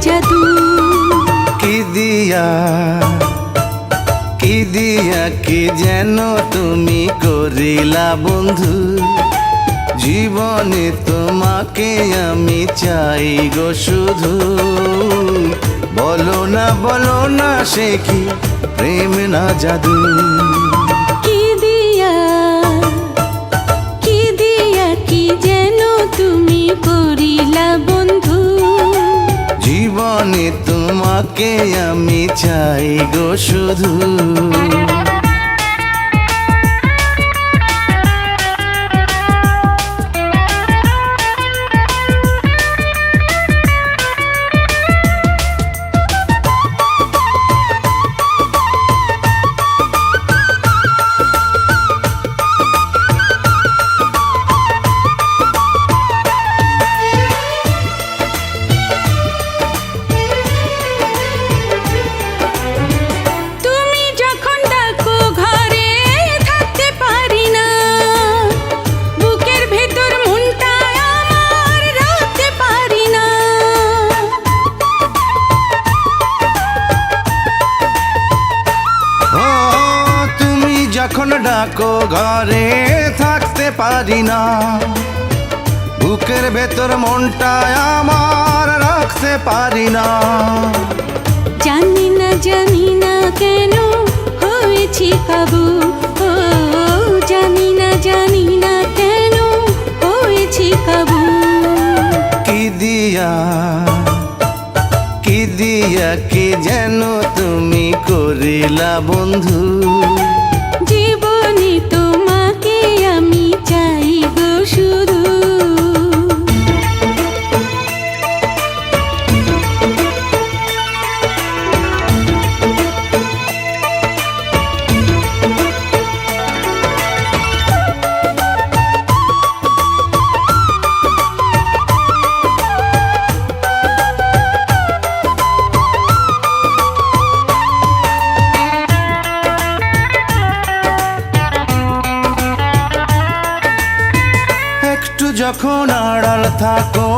জাদু। কি দিয়া কি যেন তুমি করিলা বন্ধু, জীবনে তোমাকে আমি চাই গো শুধু। বলো না সে কি প্রেম না জাদু। কি দিয়া কি যেন তুমি করিলা বন্ধু, জীবনে তোমাকে আমি চাই গো শুধু। যখন ডাকো ঘরে থাকতে পারি না, বুকের ভেতর মনটা আমার রাখতে পারি না। জানি না কেন হয়েছি কাবু, ও জানি না কেন হয়েছি কাবু। কি দিয়া কি যেন তুমি করিলা বন্ধু, জীবনে তোমাকে আমি চাই গো শুধু। যখন আড়াল থাকো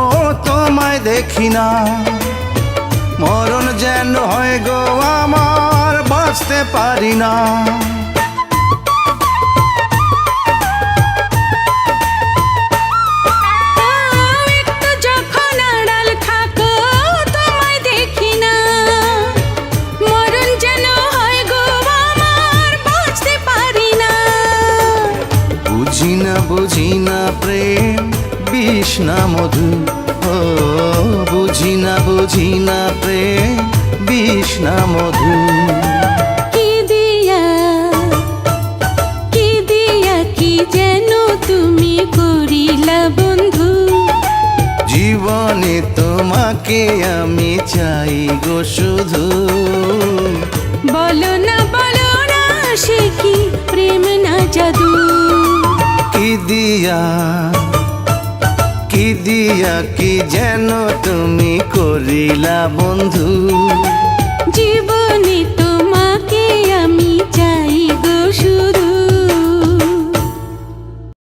তোমায় দেখি না, মরণ যেন হয় গো আমার বাঁচতে পারি না। যখন আড়াল থাকো তোমায় দেখি না, মরণ যেন হয় গো আমার বাঁচতে পারি না। বুঝি না প্রেম বিষ না মধু, ও বুঝি না প্রেম বিষ না মধু। কি দিয়া কি যেন তুমি করিলা বন্ধু, জীবনে তোমাকে আমি চাই গো শুধু। বলো না সে কি প্রেম না জাদু। কি দিয়া কি যেন তুমি করিলা বন্ধু,